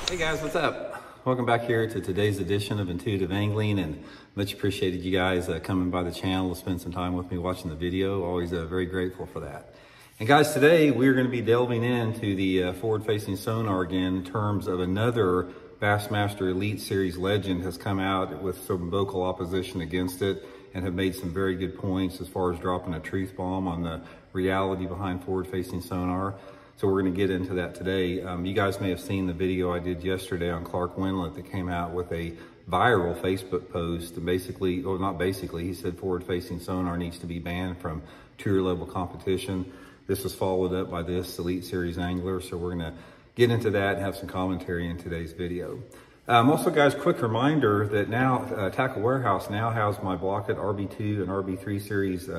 Hey guys, what's up? Welcome back here to today's edition of Intuitive Angling, and much appreciated you guys coming by the channel to spend some time with me watching the video. Always very grateful for that. And guys, today we're going to be delving into the forward-facing sonar again in terms of another Bassmaster Elite Series legend has come out with some vocal opposition against it and have made some very good points as far as dropping a truth bomb on the reality behind forward-facing sonar. So we're going to get into that today. You guys may have seen the video I did yesterday on Clark Winlet that came out with a viral Facebook post. And basically, or not basically, he said forward-facing sonar needs to be banned from tour level competition. This was followed up by this Elite Series angler. So we're going to get into that and have some commentary in today's video. Also, guys, quick reminder that now Tackle Warehouse now has my Blaukat RB2 and RB3 series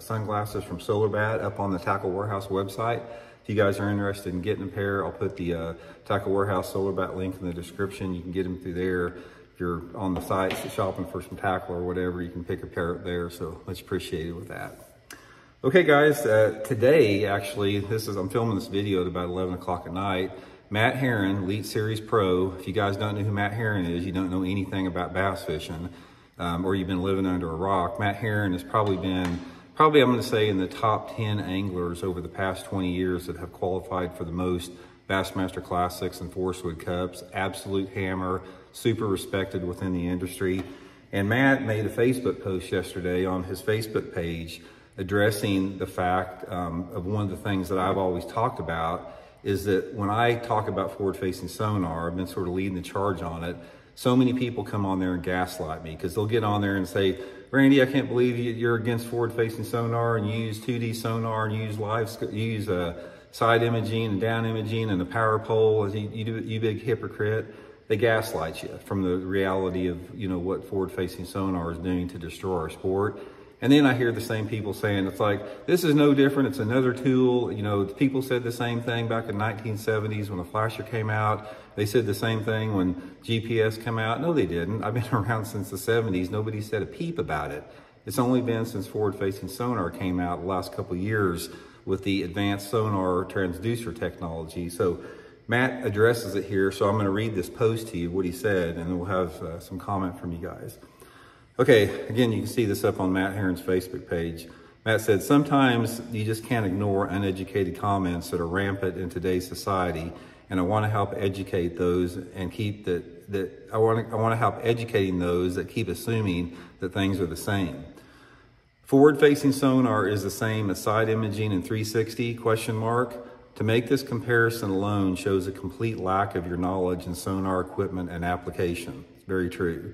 sunglasses from Solarbat up on the Tackle Warehouse website. If you guys are interested in getting a pair, I'll put the Tackle Warehouse Solarbat link in the description. You can get them through there. If you're on the site shopping for some tackle or whatever, you can pick a pair up there. So much appreciated with that. Okay, guys, today, actually, I'm filming this video at about 11 o'clock at night. Matt Herron, Elite Series Pro. If you guys don't know who Matt Herron is, you don't know anything about bass fishing, or you've been living under a rock. Matt Herron has probably I'm going to say in the top 10 anglers over the past 20 years that have qualified for the most Bassmaster Classics and Forest Wood Cups. Absolute hammer, super respected within the industry. And Matt made a Facebook post yesterday on his Facebook page addressing the fact of one of the things that I've always talked about is that when I talk about forward-facing sonar, I've been sort of leading the charge on it. So many people come on there and gaslight me because they'll get on there and say, Randy, I can't believe you're against forward-facing sonar and you use 2D sonar and you use side imaging and down imaging and a power pole. You big hypocrite. They gaslight you from the reality of what forward-facing sonar is doing to destroy our sport. And then I hear the same people saying, it's like, this is no different. It's another tool. People said the same thing back in 1970s when the flasher came out. They said the same thing when GPS came out. No, they didn't. I've been around since the 70s. Nobody said a peep about it. It's only been since forward-facing sonar came out the last couple of years with the advanced sonar transducer technology. So Matt addresses it here. So I'm going to read this post to you, what he said, and then we'll have some comment from you guys. Okay, again, you can see this up on Matt Herron's Facebook page. Matt said, sometimes you just can't ignore uneducated comments that are rampant in today's society, and I want to help educate those and keep I want to help educating those that keep assuming that things are the same. Forward-facing sonar is the same as side imaging and 360, ? To make this comparison alone shows a complete lack of your knowledge in sonar equipment and application. It's very true.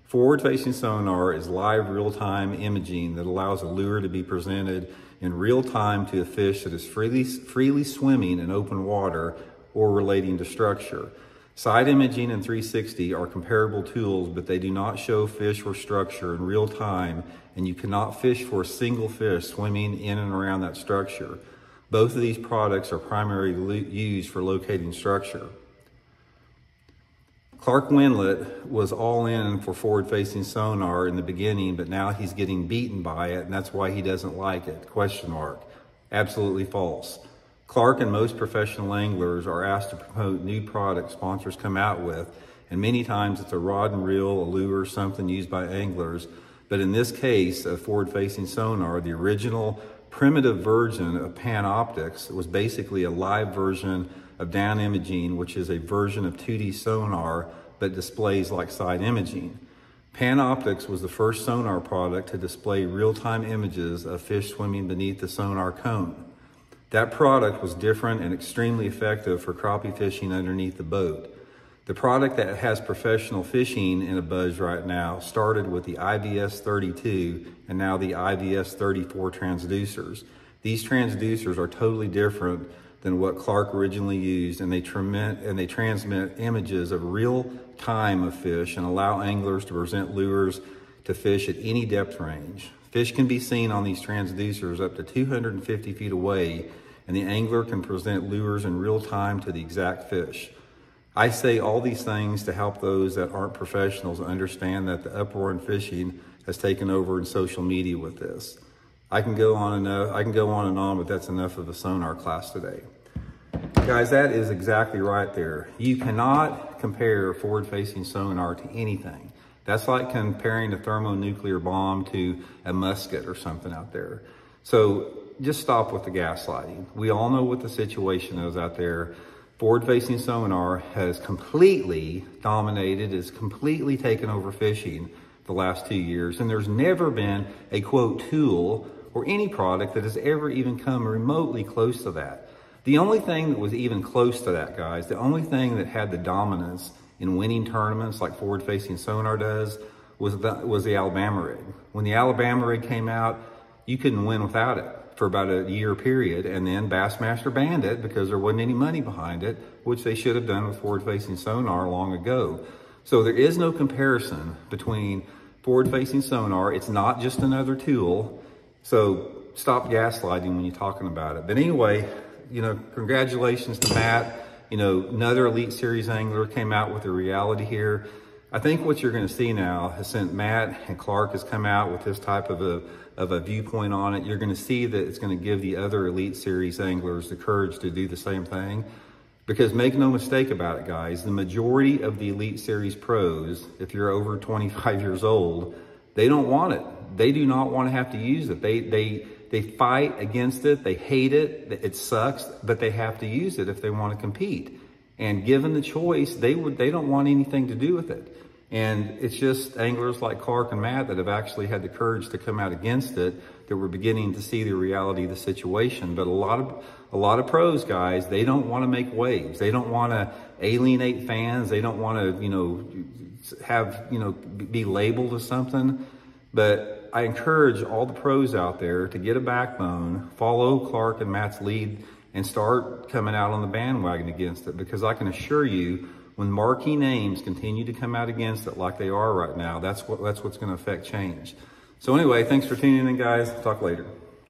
Forward-facing sonar is live real-time imaging that allows a lure to be presented in real time to a fish that is freely swimming in open water or relating to structure. Side imaging and 360 are comparable tools, but they do not show fish or structure in real time, and you cannot fish for a single fish swimming in and around that structure. Both of these products are primarily used for locating structure. Clark Winlet was all in for forward-facing sonar in the beginning, but now he's getting beaten by it, and that's why he doesn't like it, ? Absolutely false. Clark and most professional anglers are asked to promote new products sponsors come out with, and many times it's a rod and reel, a lure, something used by anglers. But in this case of forward-facing sonar, the original primitive version of Panoptics was basically a live version of down imaging, which is a version of 2D sonar but displays like side imaging. Panoptics was the first sonar product to display real-time images of fish swimming beneath the sonar cone. That product was different and extremely effective for crappie fishing underneath the boat. The product that has professional fishing in a buzz right now started with the IVS 32 and now the IVS 34 transducers. These transducers are totally different than what Clark originally used, and they transmit images of real time of fish and allow anglers to present lures to fish at any depth range. Fish can be seen on these transducers up to 250 feet away, and the angler can present lures in real time to the exact fish. I say all these things to help those that aren't professionals understand that the uproar in fishing has taken over in social media with this. I can go on and on, but that's enough of a sonar class today. Guys, that is exactly right there. You cannot compare forward-facing sonar to anything. That's like comparing a thermonuclear bomb to a musket or something out there. So just stop with the gaslighting. We all know what the situation is out there. Forward-facing sonar has completely dominated, is completely taken over fishing the last 2 years. And there's never been a quote tool or any product that has ever even come remotely close to that. The only thing that was even close to that, guys, the only thing that had the dominance in winning tournaments like forward-facing sonar does was the Alabama rig. When the Alabama rig came out, you couldn't win without it for about a year period, and then Bassmaster banned it because there wasn't any money behind it, which they should have done with forward-facing sonar long ago. So there is no comparison between forward-facing sonar. It's not just another tool. So stop gaslighting when you're talking about it. But anyway, you know, congratulations to Matt. You know, another Elite Series angler came out with a reality here. I think what you're going to see now is since Matt and Clark has come out with this type of a viewpoint on it, you're going to see that it's going to give the other Elite Series anglers the courage to do the same thing. Because make no mistake about it, guys, the majority of the Elite Series pros, if you're over 25 years old, they don't want it. They do not want to have to use it. They fight against it. They hate it. It sucks, but they have to use it if they want to compete. And given the choice, they don't want anything to do with it. And it's just anglers like Clark and Matt that have actually had the courage to come out against it, that we're beginning to see the reality of the situation. But a lot of pros, guys, they don't want to make waves. They don't want to alienate fans. They don't want to, you know, have, you know, be labeled as something. But I encourage all the pros out there to get a backbone, follow Clark and Matt's lead, and start coming out on the bandwagon against it. Because I can assure you, when marquee names continue to come out against it like they are right now, that's what's going to affect change. So anyway, thanks for tuning in, guys. Talk later.